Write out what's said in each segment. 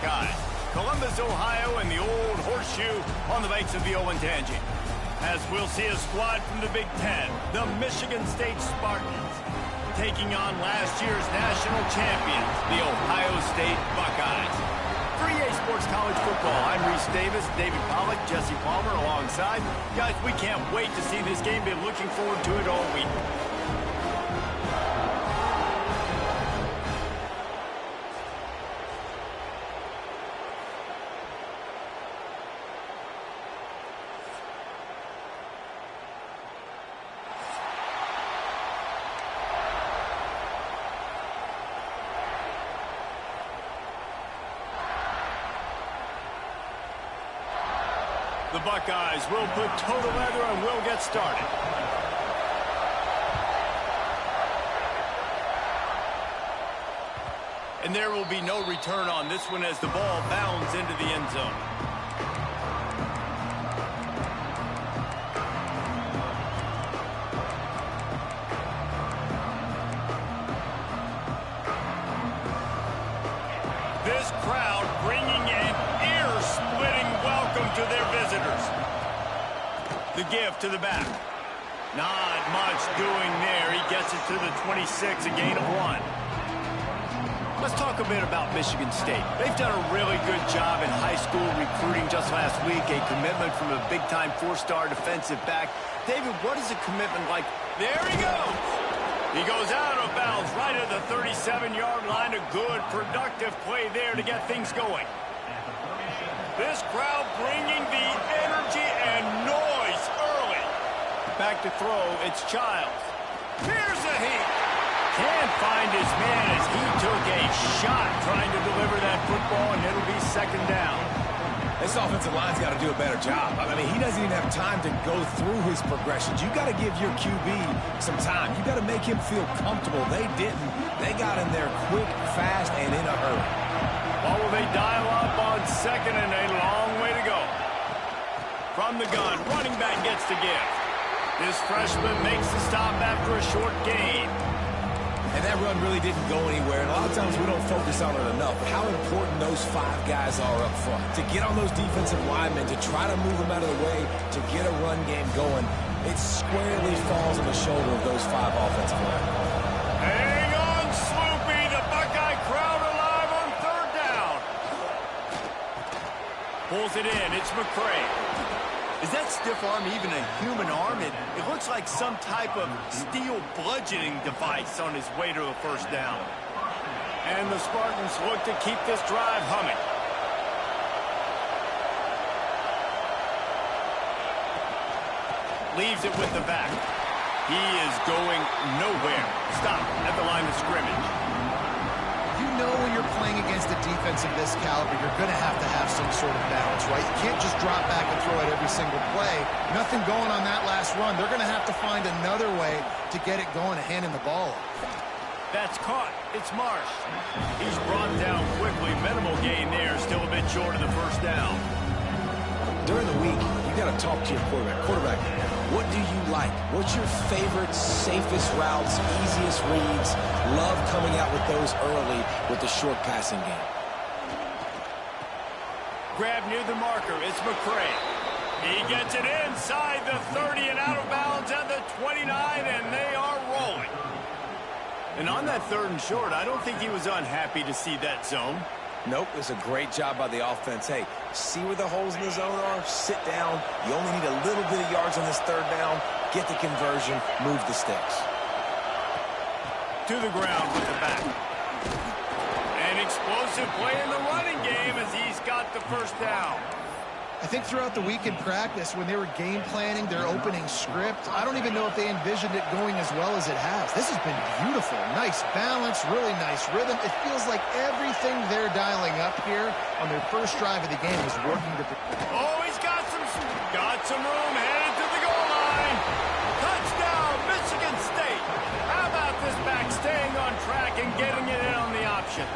Buckeyes. Columbus, Ohio, and the old horseshoe on the banks of the Olentangy. As we'll see a squad from the Big Ten, the Michigan State Spartans, taking on last year's national champions, the Ohio State Buckeyes. For EA Sports College Football, I'm Reese Davis, David Pollack, Jesse Palmer alongside. Guys, we can't wait to see this game. Been looking forward to it all week. The Buckeyes will put total leather and will get started. And there will be no return on this one as the ball bounds into the end zone. This crowd bringing an ear-splitting welcome to their visitors. The give to the back. Not much doing there. He gets it to the 26, a gain of 1. Let's talk a bit about Michigan State. They've done a really good job in high school recruiting just last week. A commitment from a big-time 4-star defensive back. David, what is a commitment like? There he goes. He goes out of bounds right at the 37-yard line. A good, productive play there to get things going. This crowd bringing the energy and noise early. Back to throw, it's Childs. Here's a heat. Can't find his man as he took a shot trying to deliver that football, and it'll be second down. This offensive line's got to do a better job. I mean, he doesn't even have time to go through his progressions. You got to give your QB some time. You got to make him feel comfortable. They didn't. They got in there quick, fast, and in a hurry. What will they dial up on second and a long way to go? From the gun, running back gets the give. This freshman makes the stop after a short gain. And that run really didn't go anywhere. And a lot of times we don't focus on it enough. But how important those 5 guys are up front. To get on those defensive linemen, to try to move them out of the way, to get a run game going, it squarely falls on the shoulder of those 5 offensive linemen. Hang on, Sloopy. The Buckeye crowd alive on third down. Pulls it in. It's McCray. Is that stiff arm even a human arm? It looks like some type of steel bludgeoning device on his way to a first down. And the Spartans look to keep this drive humming. Leaves it with the back. He is going nowhere. Stop at the line of scrimmage. You know when you're playing against a defense of this caliber, you're going to have some sort of balance, right? You can't just drop back and throw it every single play. Nothing going on that last run. They're going to have to find another way to get it going and handing the ball off. That's caught. It's Marsh. He's brought down quickly. Minimal gain there. Still a bit short of the first down. During the week, you got to talk to your quarterback. What do you like? What's your favorite, safest routes, easiest reads? Love coming out with those early with the short passing game. Grab near the marker. It's McCray. He gets it inside the 30 and out of bounds at the 29, and they are rolling. And on that third and short, I don't think he was unhappy to see that zone. Nope, it was a great job by the offense. Hey, see where the holes in the zone are? Sit down. You only need a little bit of yards on this third down. Get the conversion. Move the sticks. To the ground with the back. An explosive play in the running game as he's got the first down. I think throughout the week in practice, when they were game planning their opening script, I don't even know if they envisioned it going as well as it has. This has been beautiful. Nice balance, really nice rhythm. It feels like everything they're dialing up here on their first drive of the game is working to... Oh, he's got some room, headed to the goal line. Touchdown, Michigan State. How about this back staying on track and getting it in on the option?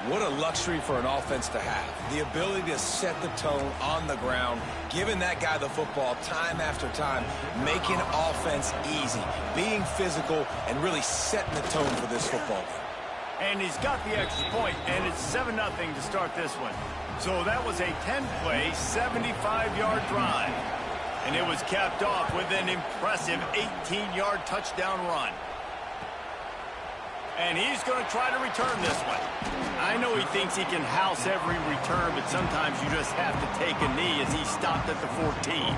What a luxury for an offense to have. The ability to set the tone on the ground, giving that guy the football time after time, making offense easy, being physical, and really setting the tone for this football game. And he's got the extra point, and it's 7-0 to start this one. So that was a 10-play, 75-yard drive. And it was capped off with an impressive 18-yard touchdown run. And he's going to try to return this one. I know he thinks he can house every return, but sometimes you just have to take a knee as he stopped at the 14.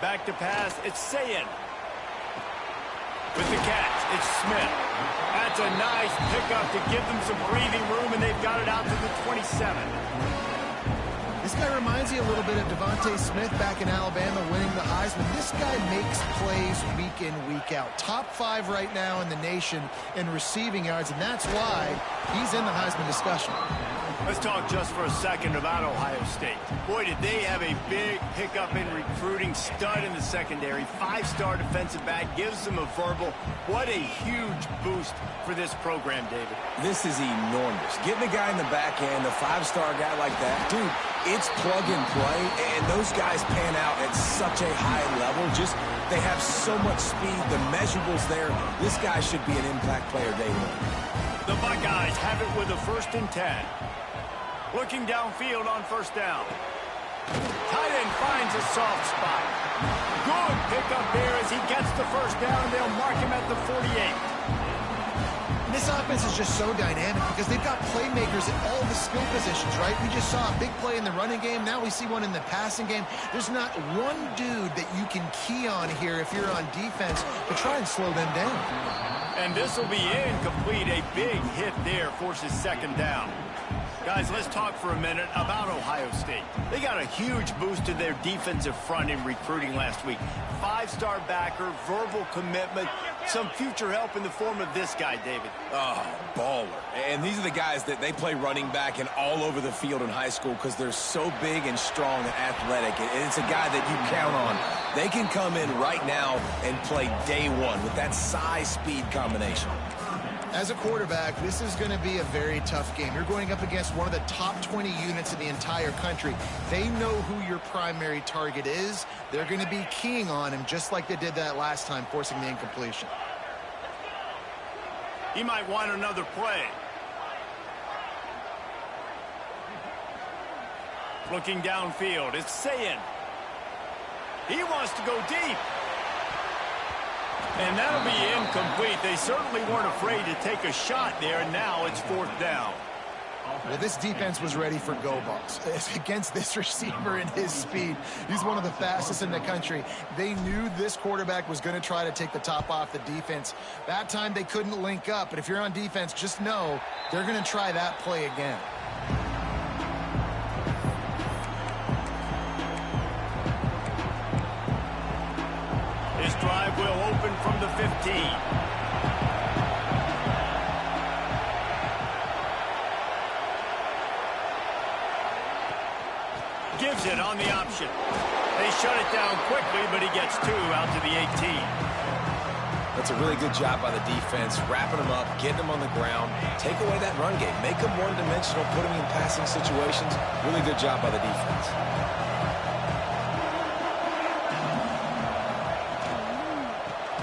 Back to pass, it's Sayin. With the catch, it's Smith. That's a nice pickup to give them some breathing room, and they've got it out to the 27. This guy reminds you a little bit of Devontae Smith back in Alabama winning the Heisman. This guy makes plays week in, week out. Top 5 right now in the nation in receiving yards, and that's why he's in the Heisman discussion. Let's talk just for a second about Ohio State. Boy, did they have a big pickup in recruiting. Stud in the secondary. 5-star defensive back. Gives them a verbal. What a huge boost for this program, David. This is enormous. Getting a guy in the back end, a 5-star guy like that, dude, it's plug and play, and those guys pan out at such a high level. Just, they have so much speed. The measurables there. This guy should be an impact player day one. The Buckeyes have it with a 1st and 10. Looking downfield on 1st down. Tight end finds a soft spot. Good pickup there as he gets the 1st down, and they'll mark him at the 48. This offense is just so dynamic because they've got playmakers at all the skill positions, right? We just saw a big play in the running game. Now we see one in the passing game. There's not one dude that you can key on here if you're on defense to try and slow them down. And this will be incomplete. A big hit there forces 2nd down. Guys, let's talk for a minute about Ohio State. They got a huge boost to their defensive front in recruiting last week. 5-star backer, verbal commitment, some future help in the form of this guy, David. Oh, baller. And these are the guys that they play running back and all over the field in high school because they're so big and strong and athletic. And it's a guy that you count on. They can come in right now and play day one with that size-speed combination. As a quarterback, this is going to be a very tough game. You're going up against one of the top 20 units in the entire country. They know who your primary target is. They're going to be keying on him just like they did that last time, forcing the incompletion. He might want another play. Looking downfield, it's Sayin. He wants to go deep. And that'll be incomplete. They certainly weren't afraid to take a shot there, and now it's 4th down. Well, this defense was ready for go balls. Against this receiver and his speed, he's one of the fastest in the country. They knew this quarterback was going to try to take the top off the defense. That time they couldn't link up, but if you're on defense, just know they're going to try that play again. This drive will open from the 15. Gives it on the option. They shut it down quickly, but he gets 2 out to the 18. That's a really good job by the defense, wrapping them up, getting them on the ground, take away that run game, make them one-dimensional, put them in passing situations. Really good job by the defense.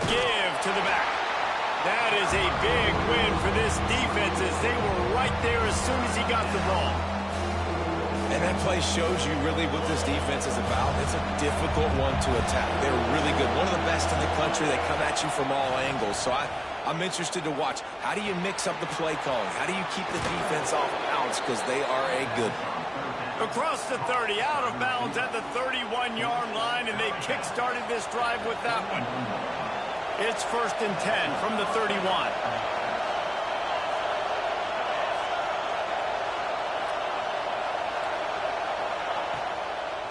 Give to the back. That is a big win for this defense as they were right there as soon as he got the ball. And that play shows you really what this defense is about. It's a difficult one to attack. They're really good. One of the best in the country. They come at you from all angles. So I'm interested to watch. How do you mix up the play calling? How do you keep the defense off balance? Because they are a good one. Across the 30, out of bounds at the 31-yard line, and they kick-started this drive with that one. It's 1st and 10 from the 31.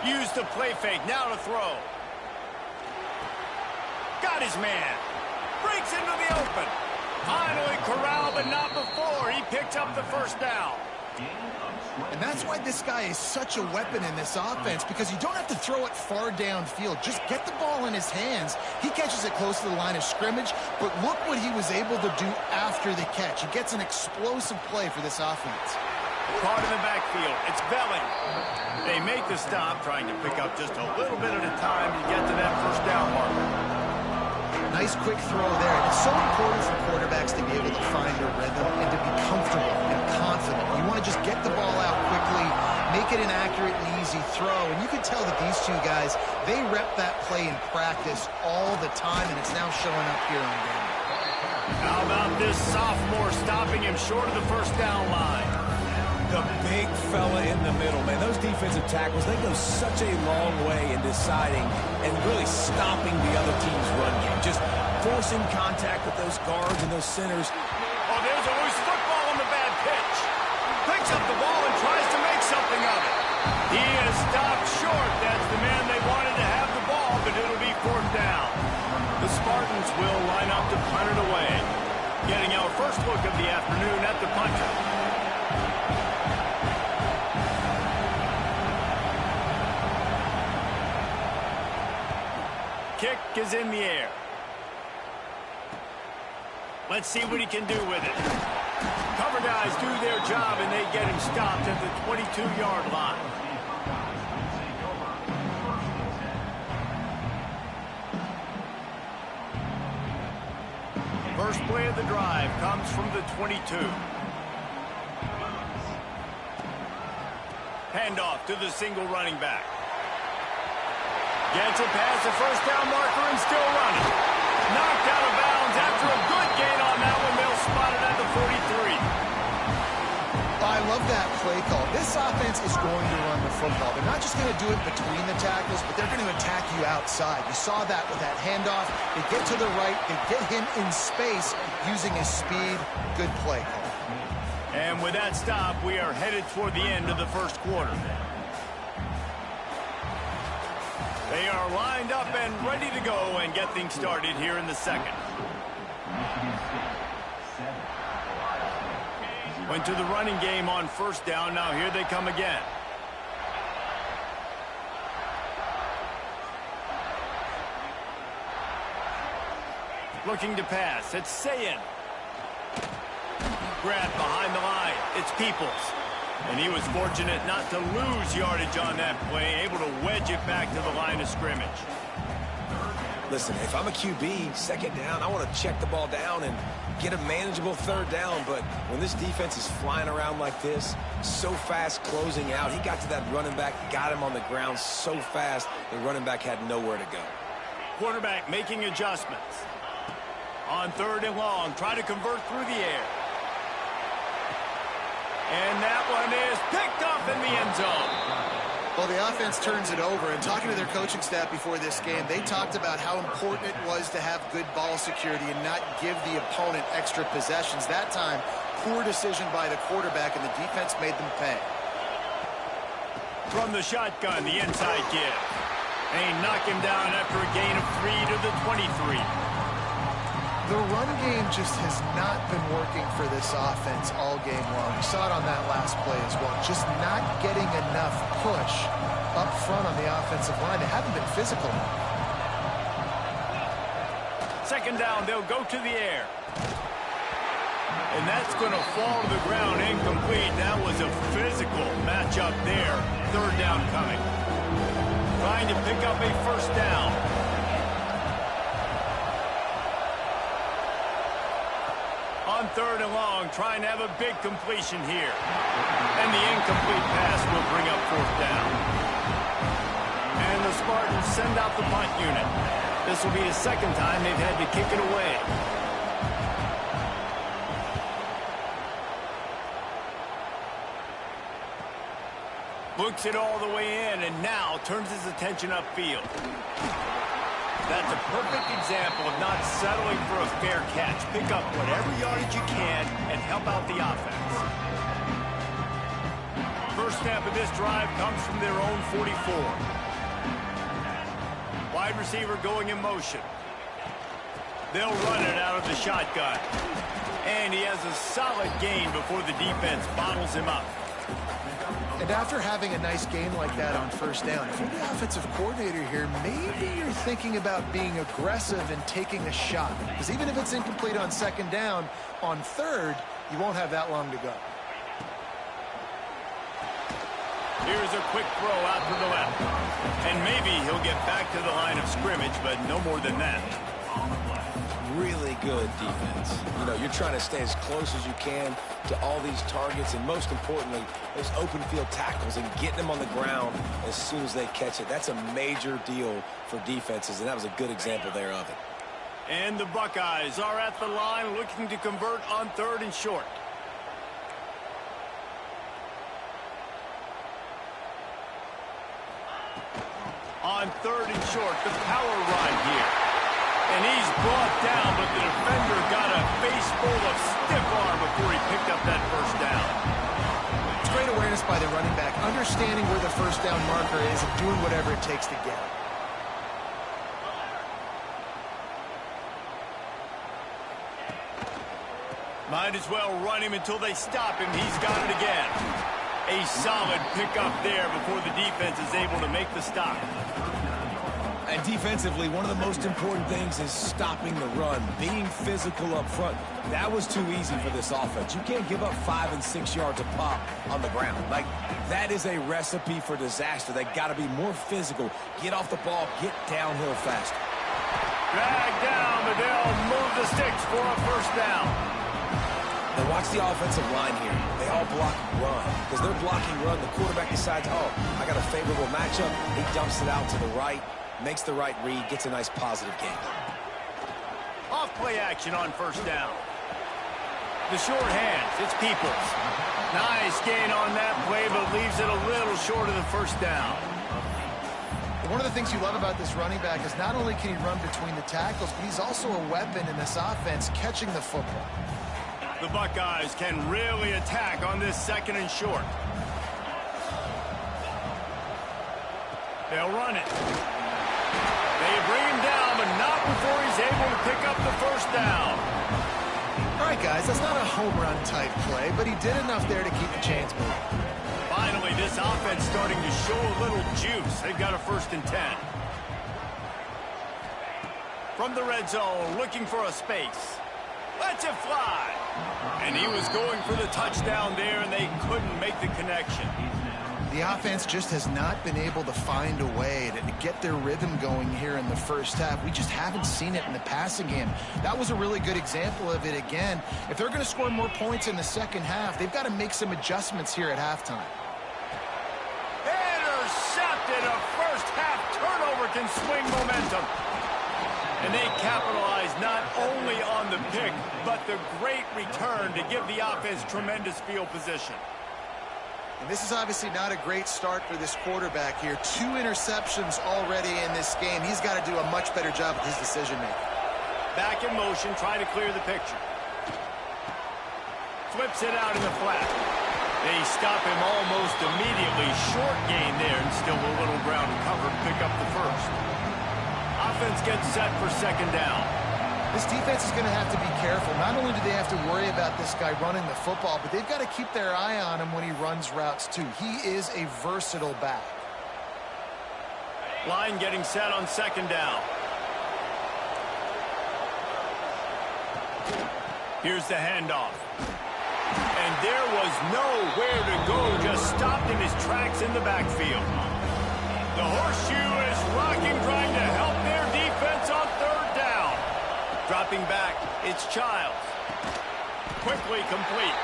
Use the play fake, now to throw. Got his man. Breaks into the open. Finally corralled, but not before. He picked up the 1st down. And that's why this guy is such a weapon in this offense, because you don't have to throw it far downfield. Just get the ball in his hands. He catches it close to the line of scrimmage, but look what he was able to do after the catch. He gets an explosive play for this offense. Caught in the backfield. It's Belling. They make the stop, trying to pick up just a little bit at a time to get to that first down marker. Nice quick throw there. And it's so important for quarterbacks to be able to find a rhythm and to be comfortable and confident. You want to just get the ball out quickly, make it an accurate and easy throw. And you can tell that these two guys, they rep that play in practice all the time, and it's now showing up here on game. How about this sophomore stopping him short of the first down line? The big fella in the middle, man. Those defensive tackles, they go such a long way in deciding and really stopping the other team's run game. Just forcing contact with those guards and those centers. Oh, there's a loose football on the bad pitch. Picks up the ball and tries to make something of it. He is stopped short. That's the man they wanted to have the ball, but it'll be fourth down. The Spartans will line up to punt it away. Getting our first look of the afternoon at the punter. Kick is in the air. Let's see what he can do with it. Cover guys do their job, and they get him stopped at the 22-yard line. First play of the drive comes from the 22. Handoff to the single running back. Gets it past the first down marker and still running. Knocked out of bounds after a good gain on that one. They'll spot it at the 43. I love that play call. This offense is going to run the football. They're not just going to do it between the tackles, but they're going to attack you outside. You saw that with that handoff. They get to the right. They get him in space using his speed. Good play call. And with that stop, we are headed toward the end of the first quarter. They are lined up and ready to go and get things started here in the second. Went to the running game on first down. Now here they come again. Looking to pass. It's Sayin. Grab behind the line. It's Peoples. And he was fortunate not to lose yardage on that play, able to wedge it back to the line of scrimmage. Listen, if I'm a QB, second down, I want to check the ball down and get a manageable third down. But when this defense is flying around like this, so fast closing out, he got to that running back, got him on the ground so fast, the running back had nowhere to go. Quarterback making adjustments. On third and long, try to convert through the air. And that one is picked up in the end zone. Well, the offense turns it over, and talking to their coaching staff before this game, they talked about how important it was to have good ball security and not give the opponent extra possessions. That time, poor decision by the quarterback, and the defense made them pay. From the shotgun, the inside give. They knock him down after a gain of 3 to the 23. The run game just has not been working for this offense all game long. You saw it on that last play as well. Just not getting enough push up front on the offensive line. They haven't been physical. Second down, they'll go to the air. And that's going to fall to the ground incomplete. That was a physical matchup there. Third down coming. Trying to pick up a first down. On third and long, trying to have a big completion here. And the incomplete pass will bring up fourth down. And the Spartans send out the punt unit. This will be the second time they've had to kick it away. Looks it all the way in, and now turns his attention upfield. That's a perfect example of not settling for a fair catch. Pick up whatever yardage you can and help out the offense. First snap of this drive comes from their own 44. Wide receiver going in motion. They'll run it out of the shotgun. And he has a solid gain before the defense bottles him up. And after having a nice game like that on first down, if you're the offensive coordinator here, maybe you're thinking about being aggressive and taking a shot. Because even if it's incomplete on second down, on third, you won't have that long to go. Here's a quick throw out to the left. And maybe he'll get back to the line of scrimmage, but no more than that. Really good defense. You know, you're trying to stay as close as you can to all these targets, and most importantly, those open field tackles and getting them on the ground as soon as they catch it. That's a major deal for defenses, and that was a good example there of it. And the Buckeyes are at the line looking to convert on 3rd and short. On 3rd and short, the power run here. And he's brought down, but the defender got a face full of stiff arm before he picked up that first down. It's great awareness by the running back, understanding where the first down marker is and doing whatever it takes to get it. Might as well run him until they stop him. He's got it again. A solid pickup there before the defense is able to make the stop. And defensively, one of the most important things is stopping the run, being physical up front. That was too easy for this offense. You can't give up 5 and 6 yards a pop on the ground. Like, that is a recipe for disaster. They got to be more physical, get off the ball, get downhill faster. Drag down, but they'll move the sticks for a first down. Now watch the offensive line here. They all block run. Because they're blocking run, the quarterback decides, oh, I got a favorable matchup. He dumps it out to the right, makes the right read, gets a nice positive gain. Off play action on first down. The short hands, it's Peoples. Nice gain on that play, but leaves it a little short of the first down. One of the things you love about this running back is not only can he run between the tackles, but he's also a weapon in this offense catching the football. The Buckeyes can really attack on this 2nd and short. They'll run it. They bring him down, but not before he's able to pick up the first down. All right, guys, that's not a home run type play, but he did enough there to keep the chains moving. Finally, this offense starting to show a little juice. They've got a 1st and 10. From the red zone, looking for a space. Lets it fly. And he was going for the touchdown there, and they couldn't make the connection. The offense just has not been able to find a way to get their rhythm going here in the first half. We just haven't seen it in the passing game. That was a really good example of it again. If they're going to score more points in the second half, they've got to make some adjustments here at halftime. Intercepted. A first half turnover can swing momentum. And they capitalize not only on the pick, but the great return to give the offense tremendous field position. And this is obviously not a great start for this quarterback here. 2 interceptions already in this game. He's got to do a much better job with his decision-making. Back in motion, trying to clear the picture. Flips it out in the flat. They stop him almost immediately. Short gain there, and still a little ground to cover to pick up the first. Offense gets set for 2nd down. This defense is going to have to be careful. Not only do they have to worry about this guy running the football, but they've got to keep their eye on him when he runs routes too. He is a versatile back. Line getting set on 2nd down. Here's the handoff. And there was nowhere to go, just stopped in his tracks in the backfield. The horseshoe is rocking, trying to help their defense on 3rd down. Dropping back, it's Childs. Quickly complete.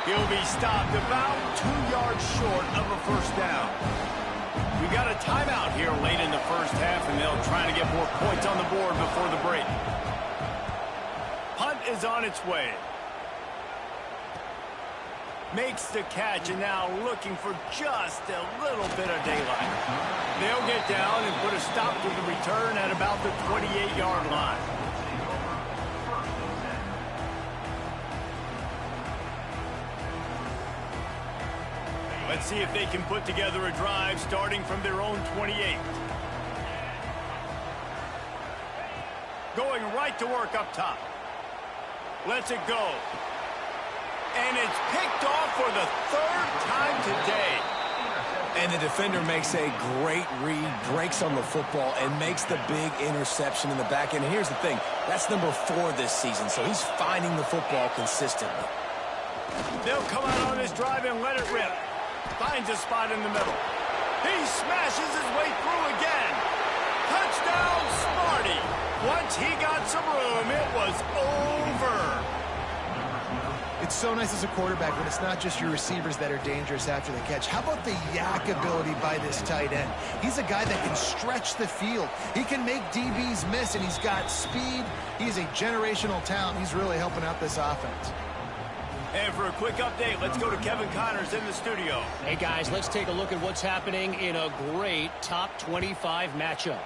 He'll be stopped about 2 yards short of a first down. We've got a timeout here late in the first half, and they'll try to get more points on the board before the break. Punt is on its way. Makes the catch, and now looking for just a little bit of daylight. They'll get down and put a stop to the return at about the 28-yard line. Let's see if they can put together a drive starting from their own 28. Going right to work up top. Lets it go. And it's picked off for the third time today. And the defender makes a great read, breaks on the football, and makes the big interception in the back end. And here's the thing, that's number 4 this season, so he's finding the football consistently. They'll come out on this drive and let it rip. Finds a spot in the middle. He smashes his way through again. Touchdown, Smarty. Once he got some room, it was over. It's so nice as a quarterback when it's not just your receivers that are dangerous after the catch. How about the yak ability by this tight end? He's a guy that can stretch the field. He can make DBs miss, and he's got speed. He's a generational talent. He's really helping out this offense. And for a quick update, let's go to Kevin Connors in the studio. Hey, guys, let's take a look at what's happening in a great top 25 matchup.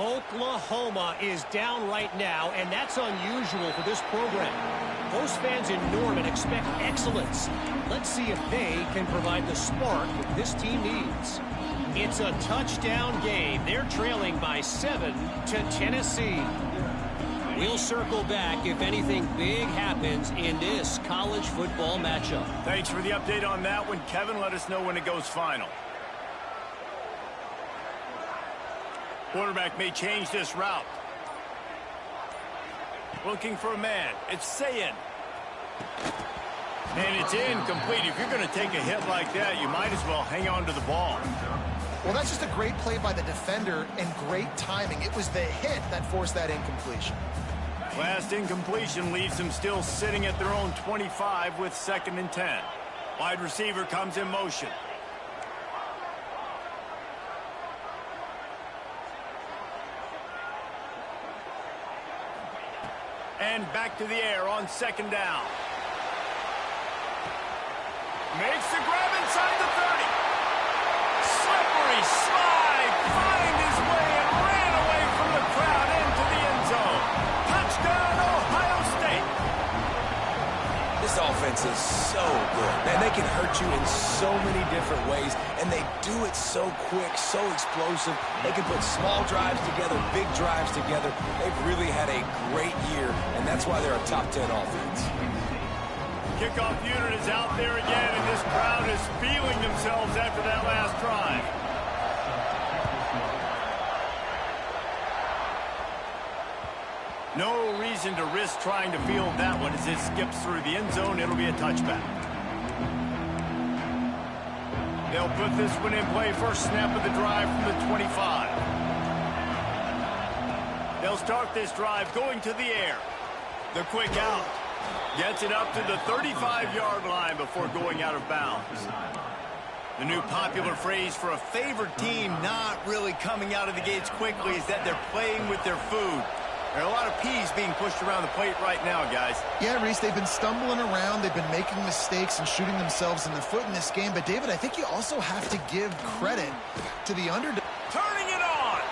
Oklahoma is down right now, and that's unusual for this program. Most fans in Norman expect excellence. Let's see if they can provide the spark that this team needs. It's a touchdown game. They're trailing by 7 to Tennessee. We'll circle back if anything big happens in this college football matchup. Thanks for the update on that one, Kevin. Let us know when it goes final. Quarterback may change this route. Looking for a man. It's Sayin. And it's incomplete. If you're going to take a hit like that, you might as well hang on to the ball. Well, that's just a great play by the defender and great timing. It was the hit that forced that incompletion. Last incompletion leaves them still sitting at their own 25 with 2nd and 10. Wide receiver comes in motion. And back to the air on 2nd down. Makes the grab inside the 30. Slippery slide. Find his way and ran away from the crowd into the end zone. Touchdown, Ohio State. This offense is so good. Man, they can hurt you in so many different ways, and they do it so quick, so explosive. They can put small drives together, big drives together. They've really had a great year, and that's why they're a top 10 offense. Kickoff unit is out there again, and this crowd is feeling themselves after that last drive. No reason to risk trying to field that one as it skips through the end zone. It'll be a touchback. They'll put this one in play. First snap of the drive from the 25. They'll start this drive going to the air. The quick out. Gets it up to the 35-yard line before going out of bounds. The new popular phrase for a favored team not really coming out of the gates quickly is that they're playing with their food. There are a lot of peas being pushed around the plate right now, guys. Yeah, Reese, they've been stumbling around. They've been making mistakes and shooting themselves in the foot in this game. But, David, I think you also have to give credit to the underdog. Turning it on.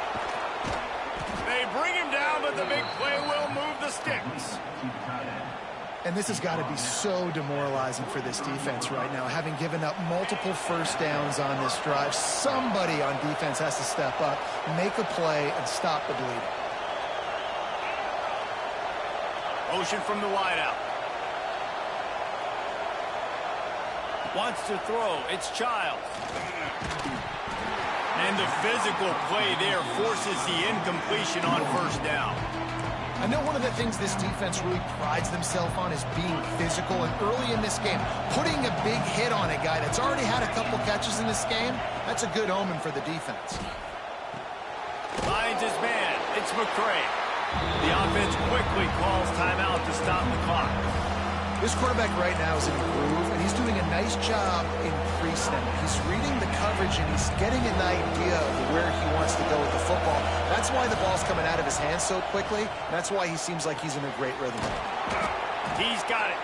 They bring him down, but the big play will move the sticks. And this has got to be so demoralizing for this defense right now, having given up multiple first downs on this drive. Somebody on defense has to step up, make a play, and stop the bleeding. Motion from the wideout. Wants to throw. It's Childs. And the physical play there forces the incompletion on first down. I know one of the things this defense really prides themselves on is being physical, and early in this game, putting a big hit on a guy that's already had a couple catches in this game, that's a good omen for the defense. Finds his man. It's McCray. The offense quickly calls timeout to stop the clock. This quarterback right now is in a groove, and he's doing a nice job in pre-snap. He's reading the coverage, and he's getting an idea of where he wants to go with the football. That's why the ball's coming out of his hands so quickly. That's why he seems like he's in a great rhythm. He's got it.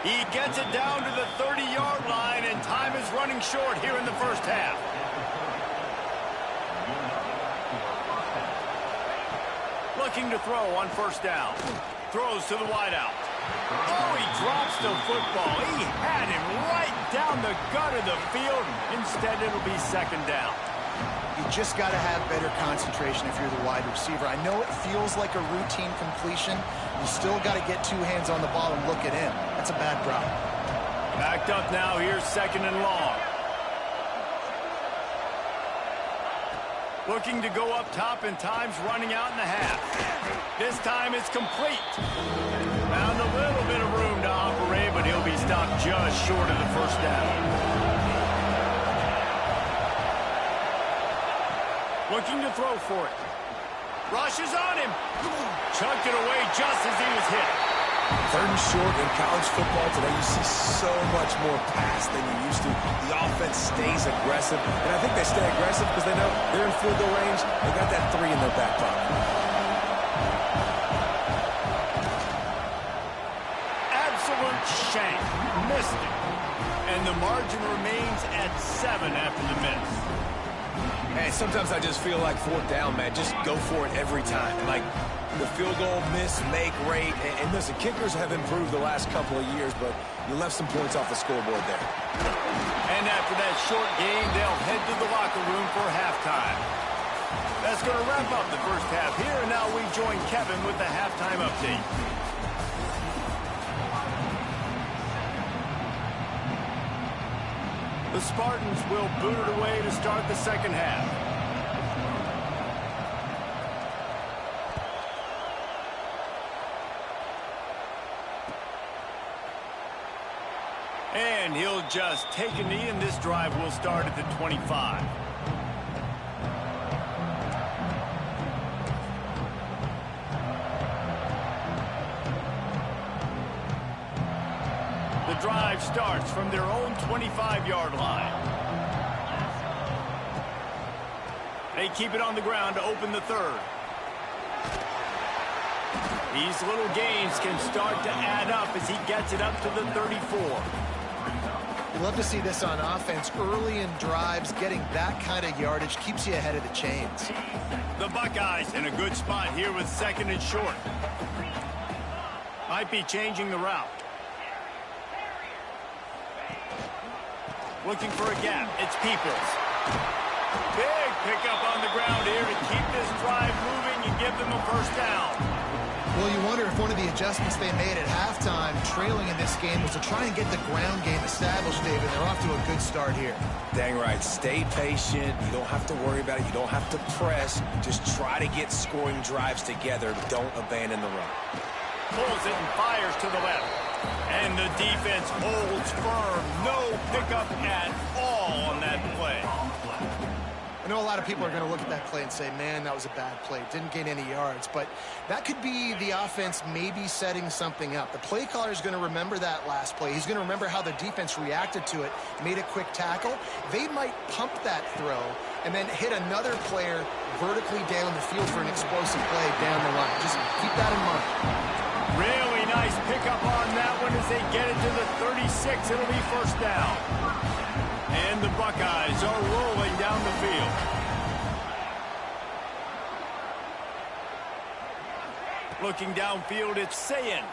He gets it down to the 30-yard line, and time is running short here in the first half. Looking to throw on first down. Throws to the wideout. Oh, he drops the football. He had him right down the gut of the field. Instead, it'll be second down. You just got to have better concentration if you're the wide receiver. I know it feels like a routine completion. You still got to get two hands on the ball and look at him. That's a bad drop. Backed up now. Here's 2nd and long. Looking to go up top, and time's running out in the half. This time it's complete. Found a little bit of room to operate, but he'll be stopped just short of the first down. Looking to throw for it. Rushes on him. Chucked it away just as he was hit. 3rd and short in college football today, you see so much more pass than you used to. The offense stays aggressive, and I think they stay aggressive because they know they're in field goal range. They got that 3 in their back pocket. Absolute shank. Missed it. And the margin remains at 7 after the miss. Hey, sometimes I just feel like 4th down, man. Just go for it every time. Like the field goal miss, make rate. And listen, kickers have improved the last couple of years, but you left some points off the scoreboard there. And after that short game, they'll head to the locker room for halftime. That's going to wrap up the first half here, and now we join Kevin with the halftime update. The Spartans will boot it away to start the second half. And he'll just take a knee, and this drive will start at the 25. The drive starts from their own 25-yard line. They keep it on the ground to open the 3rd. These little gains can start to add up as he gets it up to the 34. You love to see this on offense. Early in drives, getting that kind of yardage keeps you ahead of the chains. The Buckeyes in a good spot here with 2nd and short. Might be changing the route. Looking for a gap. It's Peoples. Big pickup on the ground here to keep this drive moving and give them a first down. Well, you wonder if one of the adjustments they made at halftime, trailing in this game, was to try and get the ground game established, David. They're off to a good start here. Dang right. Stay patient. You don't have to worry about it. You don't have to press. Just try to get scoring drives together. Don't abandon the run. Pulls it and fires to the left. And the defense holds firm. No pickup at all on that play. I know a lot of people are going to look at that play and say, man, that was a bad play. Didn't gain any yards. But that could be the offense maybe setting something up. The play caller is going to remember that last play. He's going to remember how the defense reacted to it, made a quick tackle. They might pump that throw and then hit another player vertically down the field for an explosive play down the line. Just keep that in mind. Really nice pickup on that one as they get it to the 36. It'll be first down. And the Buckeyes are rolling down the field. Looking downfield, it's Sayin.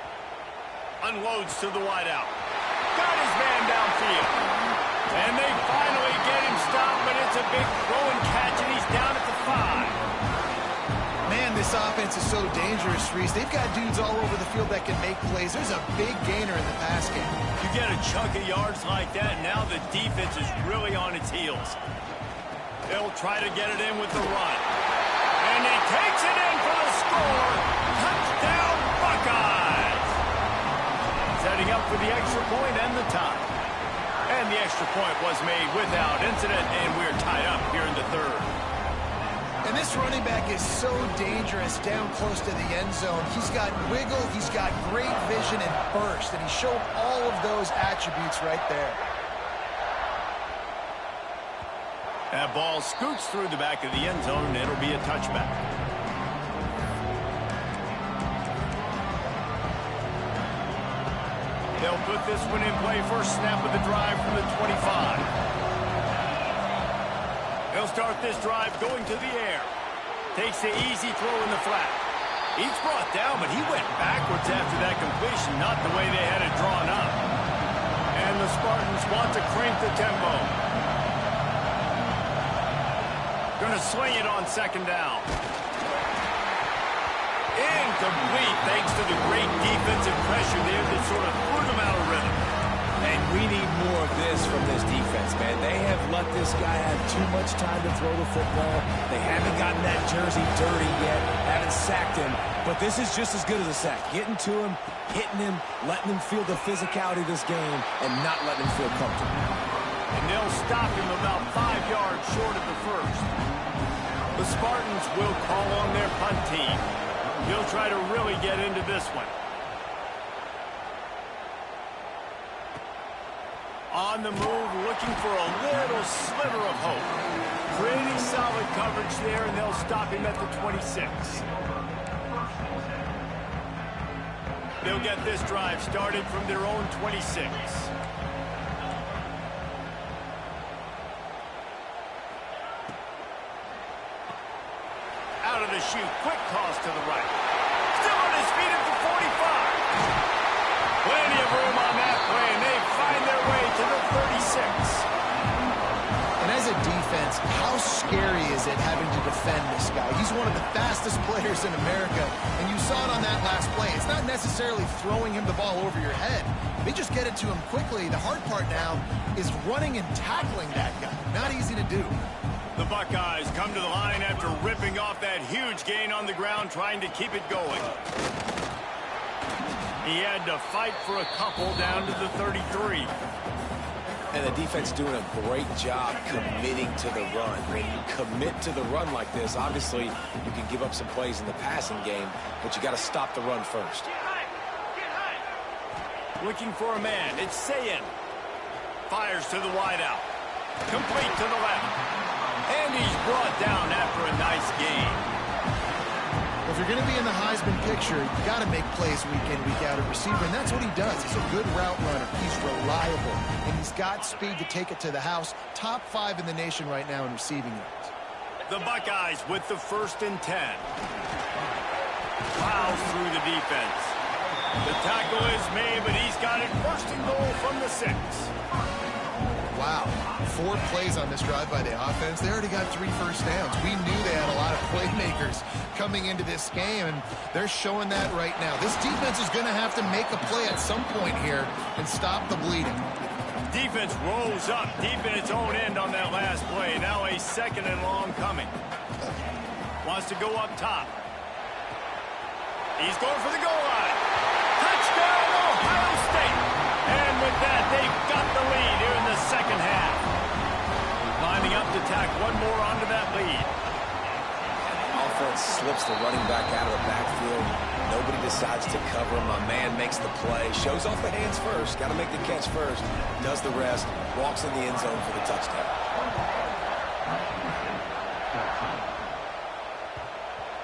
Unloads to the wideout. Got his man downfield. And they finally get him stopped, but it's a big throw and catch, and he's down at the 5. Man, this offense is so dangerous, Reese. They've got dudes all over the field that can make plays. There's a big gainer in the pass game. You get a chunk of yards like that, now the defense is really on its heels. They'll try to get it in with the run. And he takes it in for the score. Touchdown, Buckeyes! Setting up for the extra point and the tie. And the extra point was made without incident, and we're tied up here in the 3rd. And this running back is so dangerous down close to the end zone. He's got wiggle, he's got great vision and burst, and he showed all of those attributes right there. That ball scoots through the back of the end zone, and it'll be a touchback. They'll put this one in play first snap of the drive from the 25. They'll start this drive going to the air. Takes the easy throw in the flat. He's brought down, but he went backwards after that completion, not the way they had it drawn up. And the Spartans want to crank the tempo. Going to sling it on 2nd down. Incomplete, thanks to the great defensive pressure there that sort of threw them out of rhythm. And we need let this guy have too much time to throw the football. They haven't gotten that jersey dirty yet, haven't sacked him, but this is just as good as a sack. Getting to him, hitting him, letting him feel the physicality of this game, and not letting him feel comfortable. And they'll stop him about 5 yards short of the first. The Spartans will call on their punt team. They'll try to really get into this one. On the move, looking for a little sliver of hope. Pretty solid coverage there, and they'll stop him at the 26. They'll get this drive started from their own 26. Out of the chute, quick toss to the right. Still on his feet at the 45. Plenty of room on that play, and they find their way to the 36. And as a defense, how scary is it having to defend this guy? He's one of the fastest players in America, and you saw it on that last play. It's not necessarily throwing him the ball over your head. They just get it to him quickly. The hard part now is running and tackling that guy. Not easy to do. The Buckeyes come to the line after ripping off that huge gain on the ground, trying to keep it going. He had to fight for a couple down to the 33. And the defense doing a great job committing to the run. When you commit to the run like this, obviously you can give up some plays in the passing game, but you got to stop the run first. Looking for a man. It's Sayin. Fires to the wideout. Complete to the left. And he's brought down after a nice gain. If you're going to be in the Heisman picture, you got to make plays week in, week out at receiver, and that's what he does. He's a good route runner. He's reliable, and he's got speed to take it to the house. Top 5 in the nation right now in receiving yards. The Buckeyes with the 1st and 10. Plows through the defense. The tackle is made, but he's got it 1st and goal from the 6. Wow, 4 plays on this drive by the offense. They already got 3 first downs. We knew they had a lot of playmakers coming into this game, and they're showing that right now. This defense is going to have to make a play at some point here and stop the bleeding. Defense rolls up deep in its own end on that last play. Now a 2nd and long coming. Wants to go up top. He's going for the goal line. Touchdown, Ohio State. And with that, they've got the lead here in the 2nd half. Lining up to tack one more onto that lead. Offense slips the running back out of the backfield. Nobody decides to cover him. My man makes the play. Shows off the hands first. Got to make the catch first. Does the rest. Walks in the end zone for the touchdown.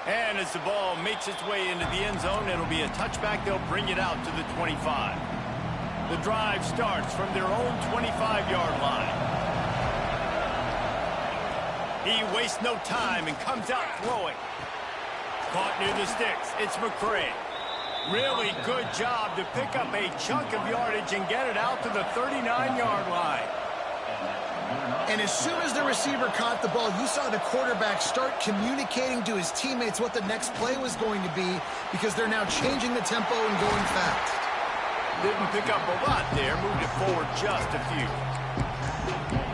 And as the ball makes its way into the end zone, it'll be a touchback. They'll bring it out to the 25. The drive starts from their own 25-yard line. He wastes no time and comes out throwing. Caught near the sticks. It's McCray. Really good job to pick up a chunk of yardage and get it out to the 39-yard line. And as soon as the receiver caught the ball, you saw the quarterback start communicating to his teammates what the next play was going to be, because they're now changing the tempo and going fast. Didn't pick up a lot there, moved it forward just a few.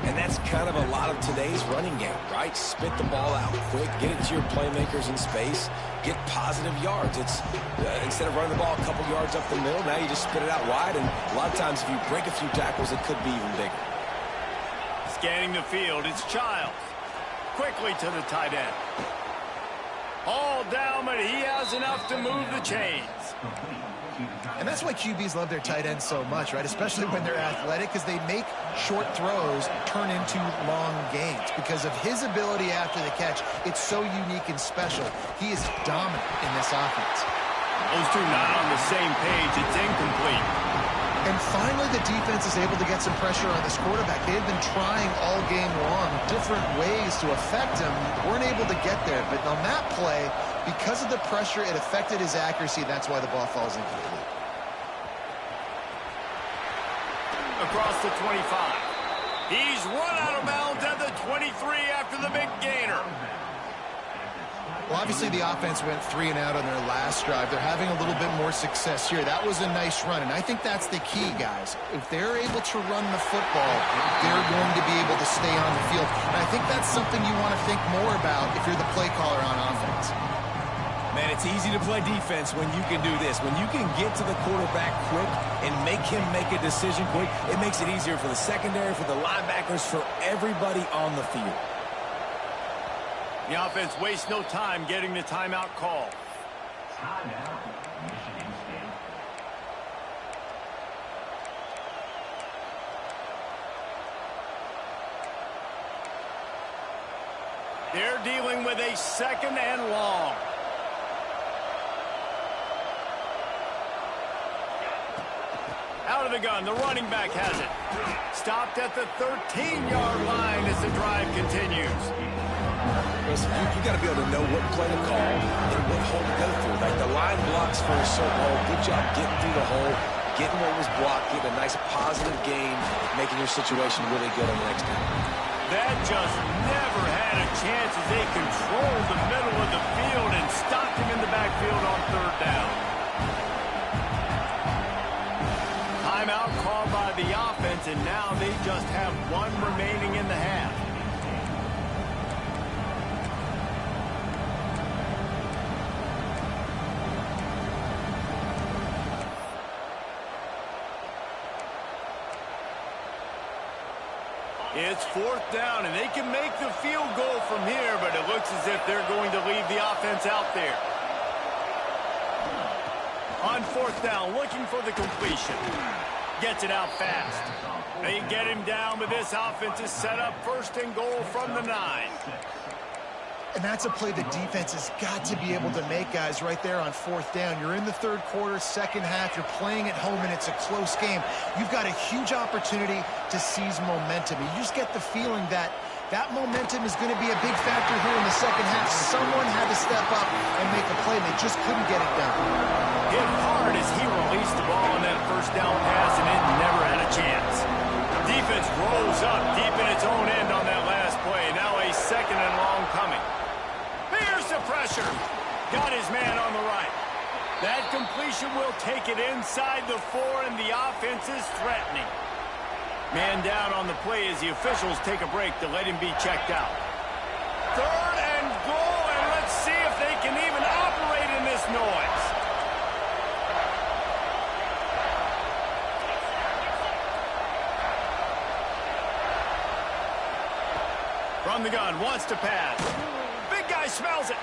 And that's kind of a lot of today's running game, right? Spit the ball out quick, get it to your playmakers in space, get positive yards. It's instead of running the ball a couple yards up the middle, now you just spit it out wide, and a lot of times if you break a few tackles, it could be even bigger. Scanning the field, it's Childs. Quickly to the tight end. All down, but he has enough to move the chains. And that's why QBs love their tight ends so much, right? Especially when they're athletic, because they make short throws turn into long gains. Because of his ability after the catch, it's so unique and special. He is dominant in this offense. Those two not on the same page. It's incomplete. And finally, the defense is able to get some pressure on this quarterback. They had been trying all game long different ways to affect him. Weren't able to get there. But on that play, because of the pressure, it affected his accuracy. That's why the ball falls incomplete. Across the 25. He's run out of bounds at the 23 after the big gainer. Well, obviously the offense went 3 and out on their last drive. They're having a little bit more success here. That was a nice run, and I think that's the key, guys. If they're able to run the football, they're going to be able to stay on the field. And I think that's something you want to think more about if you're the play caller on offense. Man, it's easy to play defense when you can do this. When you can get to the quarterback quick and make him make a decision quick, it makes it easier for the secondary, for the linebackers, for everybody on the field. The offense wastes no time getting the timeout call. Timeout, Michigan State. They're dealing with a 2nd and long. Out of the gun, the running back has it. Stopped at the 13-yard line as the drive continues. Listen, you got to be able to know what play to call and what hole to go through. Like the line blocks for a certain hole. Good job getting through the hole, getting where it was blocked, getting a nice positive gain, making your situation really good on the next down. That just never had a chance as they controlled the middle of the field and stopped him in the backfield on 3rd down. Timeout called by the offense, and now they just have 1 remaining in the half. It's 4th down, and they can make the field goal from here, but it looks as if they're going to leave the offense out there. On 4th down, looking for the completion. Gets it out fast. They get him down, but this offense is set up 1st and goal from the 9. And that's a play the defense has got to be able to make, guys, right there on 4th down. You're in the 3rd quarter, 2nd half. You're playing at home, and it's a close game. You've got a huge opportunity to seize momentum. You just get the feeling that that momentum is going to be a big factor here in the 2nd half. Someone had to step up and make a play, and they just couldn't get it done. Hit hard as he released the ball on that 1st down pass, and it never had a chance. Defense rolls up deep in its own end on that last play. Now a 2nd and long coming. Here's the pressure. Got his man on the right. That completion will take it inside the 4, and the offense is threatening. Man down on the play as the officials take a break to let him be checked out. 3rd and goal, and let's see if they can even operate in this noise. From the gun, wants to pass. Big guy smells it.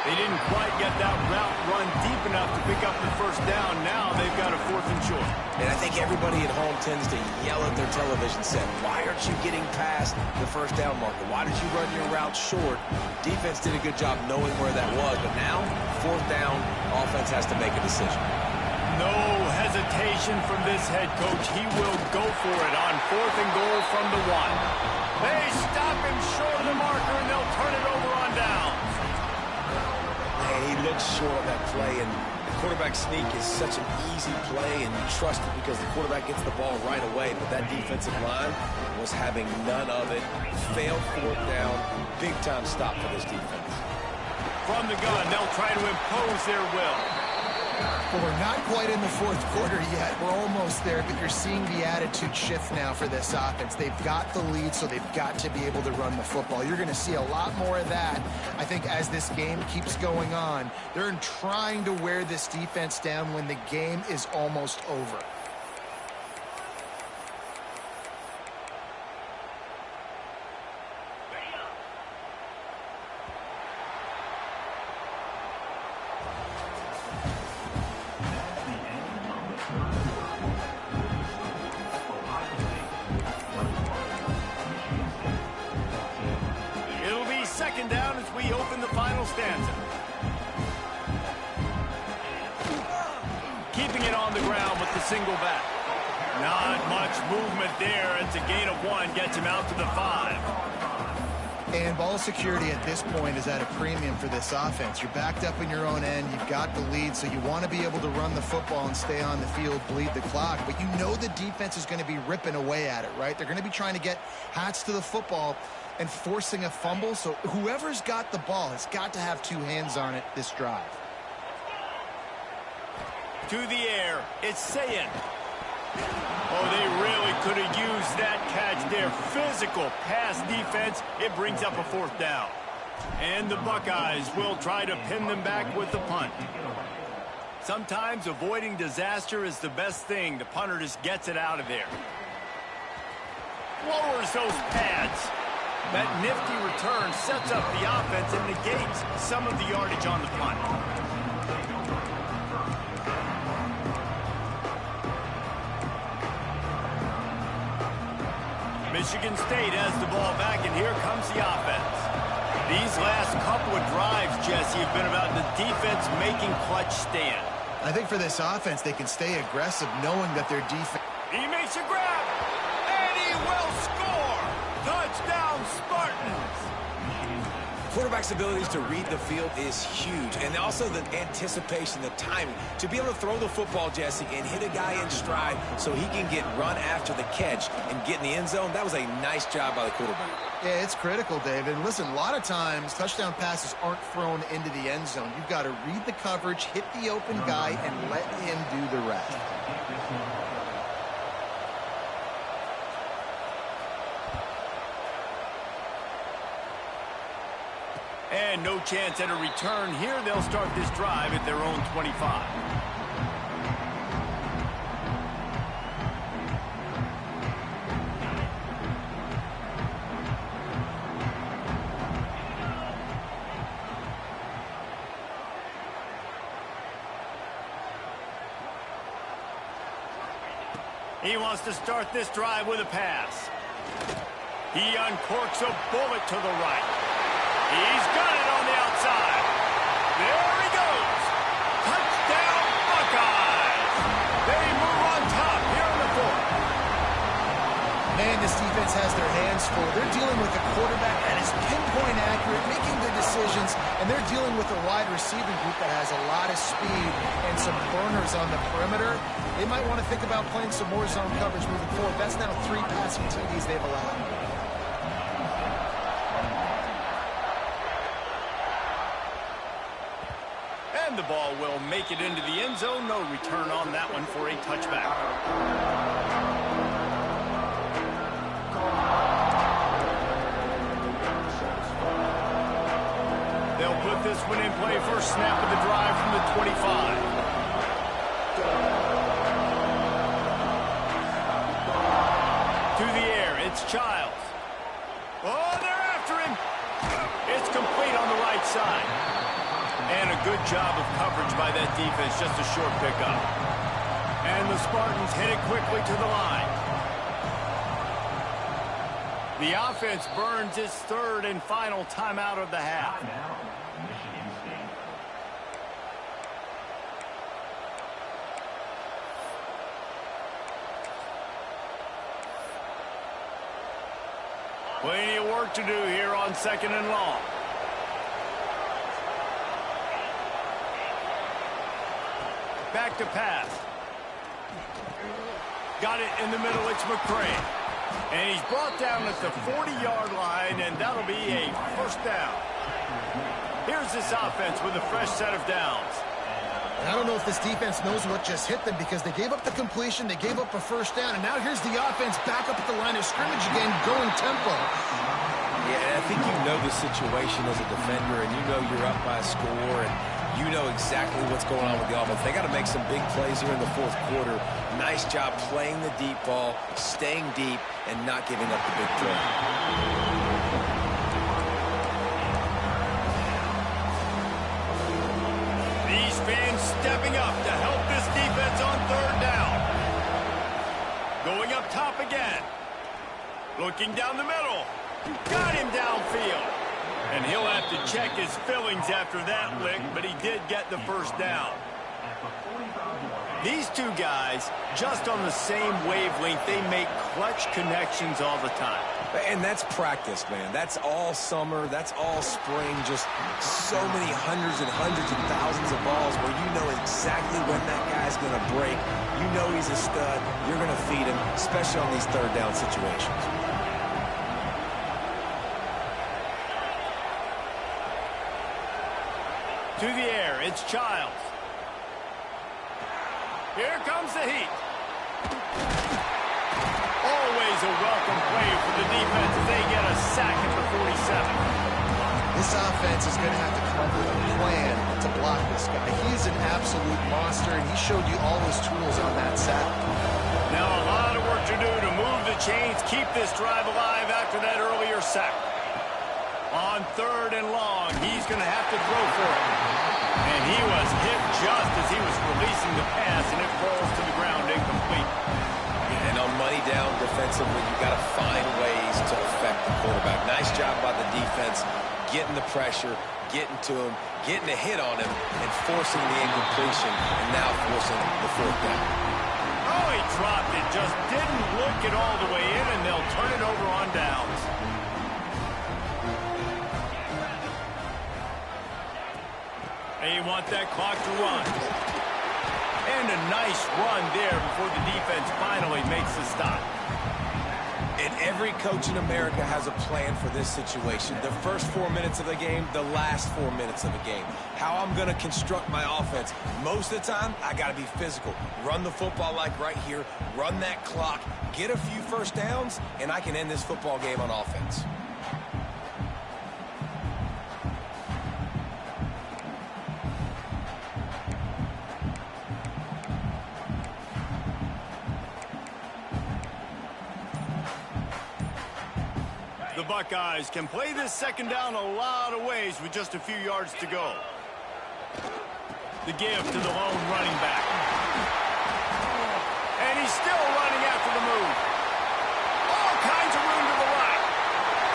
They didn't quite get that route run deep enough to pick up the 1st down. Now they've got a 4th and short. And I think everybody at home tends to yell at their television set, why aren't you getting past the 1st down marker? Why did you run your route short? Defense did a good job knowing where that was, but now, 4th down, offense has to make a decision. No hesitation from this head coach. He will go for it on 4th and goal from the 1. They stop him short of the marker, and they'll turn it over on downs. He looks short on that play, and the quarterback sneak is such an easy play, and you trust it because the quarterback gets the ball right away, but that defensive line was having none of it. Failed 4th down, big-time stop for this defense. From the gun, they'll try to impose their will. Well, we're not quite in the 4th quarter yet. We're almost there, but you're seeing the attitude shift now for this offense. They've got the lead, so they've got to be able to run the football. You're going to see a lot more of that, I think, as this game keeps going on. They're trying to wear this defense down when the game is almost over. stanza. Keeping it on the ground with the single back. Not much movement there. It's a gain of 1. Gets him out to the 5. And ball security at this point is at a premium for this offense. You're backed up in your own end. You've got the lead, so you want to be able to run the football and stay on the field, bleed the clock. But you know the defense is going to be ripping away at it, right? They're going to be trying to get Hats to the football and forcing a fumble. So whoever's got the ball has got to have two hands on it this drive. To the air, it's Sayin. Oh, they really could have used that catch there. Physical pass defense. It brings up a 4th down. And the Buckeyes will try to pin them back with the punt. Sometimes avoiding disaster is the best thing. The punter just gets it out of there. Lowers those pads. That nifty return sets up the offense and negates some of the yardage on the punt. Michigan State has the ball back, and here comes the offense. These last couple of drives, Jesse, have been about the defense making clutch stand. I think for this offense, they can stay aggressive knowing that their defense... He makes a grab, and he will score! Touchdown, Spartans! Quarterback's abilities to read the field is huge, and also the anticipation, the timing. To be able to throw the football, Jesse, and hit a guy in stride so he can get run after the catch and get in the end zone, that was a nice job by the quarterback. Yeah, it's critical, David. And listen, a lot of times, touchdown passes aren't thrown into the end zone. You've got to read the coverage, hit the open guy, and let him do the rest. And no chance at a return here. They'll start this drive at their own 25. He wants to start this drive with a pass. He uncorks a bullet to the right. He's got it on the outside. There he goes. Touchdown, Buckeyes. They move on top here in the 4th. Man, this defense has their hands full. They're dealing with a quarterback that is pinpoint accurate, making the decisions, and they're dealing with a wide receiving group that has a lot of speed and some burners on the perimeter. They might want to think about playing some more zone coverage moving forward. That's now 3 passing TDs they've allowed. And the ball will make it into the end zone. No return on that one for a touchback. They'll put this one in play. First snap of the drive from the 25. To the air, it's Childs. Oh, they're after him. It's complete on the right side. And a good job of coverage by that defense, just a short pickup. And the Spartans hit it quickly to the line. The offense burns its 3rd and final timeout of the half. Michigan State. Plenty of work to do here on 2nd and long. Back to pass. Got it in the middle. It's McCray. And he's brought down at the 40-yard line, and that'll be a 1st down. Here's this offense with a fresh set of downs. I don't know if this defense knows what just hit them because they gave up the completion, they gave up a 1st down, and now here's the offense back up at the line of scrimmage again, going tempo. Yeah, and I think you know the situation as a defender, and you know you're up by a score, and you know exactly what's going on with the offense. They got to make some big plays here in the 4th quarter. Nice job playing the deep ball, staying deep, and not giving up the big play. These fans stepping up to help this defense on 3rd down. Going up top again. Looking down the middle. Got him downfield. And he'll have to check his fillings after that lick, but he did get the 1st down. At the 45-yard These two guys, just on the same wavelength, they make clutch connections all the time. And that's practice, man. That's all summer. That's all spring. Just so many hundreds and hundreds and thousands of balls where you know exactly when that guy's going to break. You know he's a stud. You're going to feed him, especially on these third down situations. To the air, it's Childs. Here comes the heat. Always a welcome play for the defense as they get a sack at the 47. This offense is going to have to come up with a plan to block this guy. He's an absolute monster, and he showed you all his tools on that sack. Now a lot of work to do to move the chains, keep this drive alive after that earlier sack. On 3rd and long, he's going to have to throw for it. And he was hit just as he was releasing the pass, and it falls to the ground incomplete. And on money down defensively, you've got to find ways to affect the quarterback. Nice job by the defense, getting the pressure, getting to him, getting a hit on him, and forcing the incompletion, and now forcing the 4th down. Oh, he dropped it, just didn't look it all the way in, and they'll turn it over on downs. They want that clock to run. And a nice run there before the defense finally makes the stop. And every coach in America has a plan for this situation. The first 4 minutes of the game, the last 4 minutes of the game. How I'm going to construct my offense. Most of the time, I got to be physical. Run the football like right here. Run that clock. Get a few first downs, and I can end this football game on offense. The Buckeyes can play this second down a lot of ways with just a few yards to go. The give to the lone running back. And he's still running after the move. All kinds of room to the right.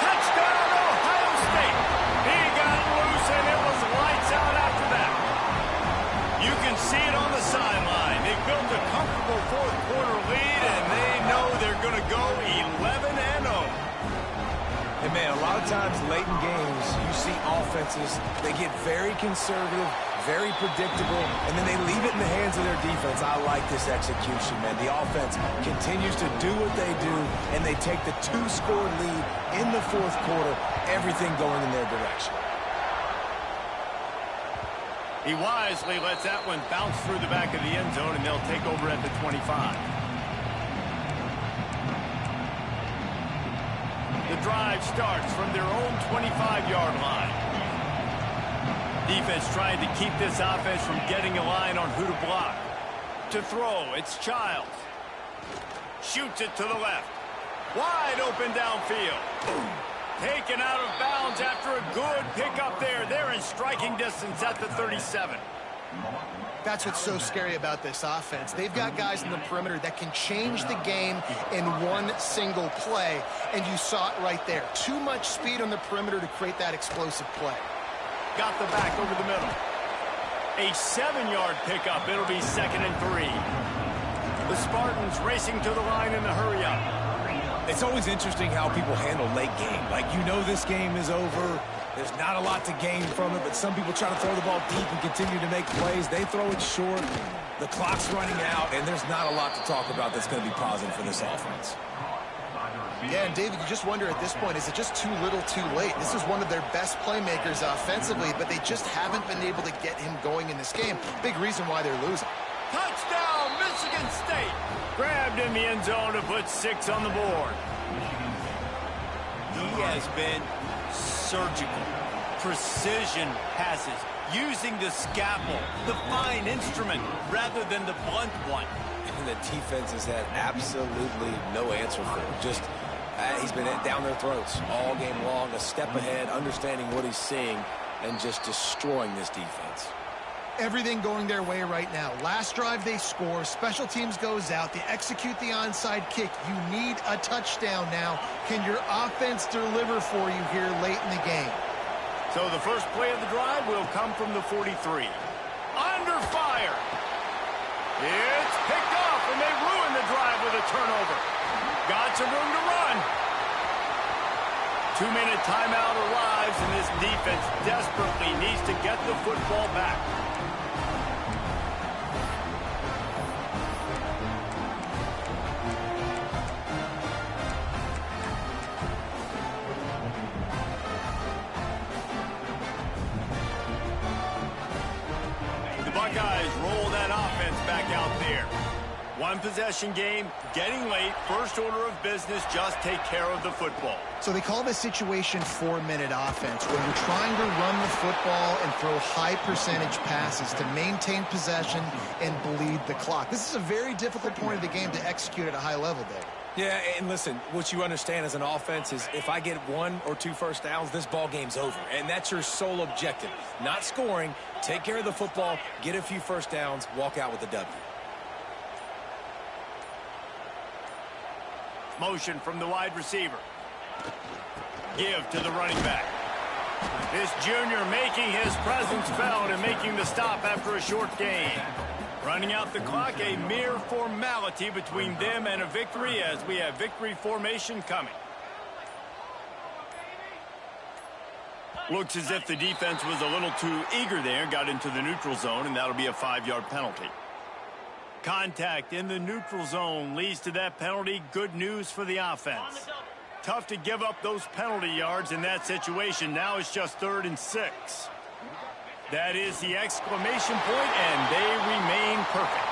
Touchdown, Ohio State. He got loose, and it was lights out after that. You can see it on the sideline. They built a comfortable 4th quarter lead, and they know they're going to go 11-0. And, man, a lot of times late in games, you see offenses, they get very conservative, very predictable, and then they leave it in the hands of their defense. I like this execution, man. The offense continues to do what they do, and they take the 2-score lead in the 4th quarter, everything going in their direction. He wisely lets that one bounce through the back of the end zone, and they'll take over at the 25. The drive starts from their own 25-yard line. Defense trying to keep this offense from getting a line on who to block. To throw, it's Childs. Shoots it to the left. Wide open downfield. Taken out of bounds after a good pickup there. They're in striking distance at the 37. That's what's so scary about this offense. They've got guys in the perimeter that can change the game in one single play, and you saw it right there. Too much speed on the perimeter to create that explosive play. Got the back over the middle. A 7-yard pickup. It'll be 2nd and 3. The Spartans racing to the line in the hurry-up. It's always interesting how people handle late game. Like, you know this game is over. There's not a lot to gain from it, but some people try to throw the ball deep and continue to make plays. They throw it short. The clock's running out, and there's not a lot to talk about that's going to be positive for this offense. Yeah, and David, you just wonder at this point, is it just too little too late? This is one of their best playmakers offensively, but they just haven't been able to get him going in this game. Big reason why they're losing. Touchdown, Michigan State. Grabbed in the end zone to put 6 on the board. He has been surgical, precision passes, using the scalpel, the fine instrument, rather than the blunt one. And the defense has had absolutely no answer for him. Just, he's been down their throats all game long, a step ahead, understanding what he's seeing, and just destroying this defense. Everything going their way right now. Last drive they score, special teams goes out, they execute the onside kick. You need a touchdown now. Can your offense deliver for you here late in the game? So the first play of the drive will come from the 43. Under fire. It's picked off, and they ruin the drive with a turnover. Got some room to run. 2-minute timeout arrives, and this defense desperately needs to get the football back. The Buckeyes roll that offense back out there. One possession game, getting late, first order of business, just take care of the football. So they call this situation 4-minute offense, where you're trying to run the football and throw high percentage passes to maintain possession and bleed the clock. This is a very difficult point of the game to execute at a high level, Dave. Yeah, and listen, what you understand as an offense is if I get 1 or 2 first downs, this ball game's over. And that's your sole objective. Not scoring, take care of the football, get a few first downs, walk out with a W. Motion from the wide receiver. Give to the running back. This junior making his presence felt and making the stop after a short gain. Running out the clock, a mere formality between them and a victory as we have victory formation coming. Looks as if the defense was a little too eager there, got into the neutral zone, and that'll be a 5-yard penalty. Contact in the neutral zone leads to that penalty. Good news for the offense. Tough to give up those penalty yards in that situation. Now it's just 3rd and 6. That is the exclamation point, and they remain perfect.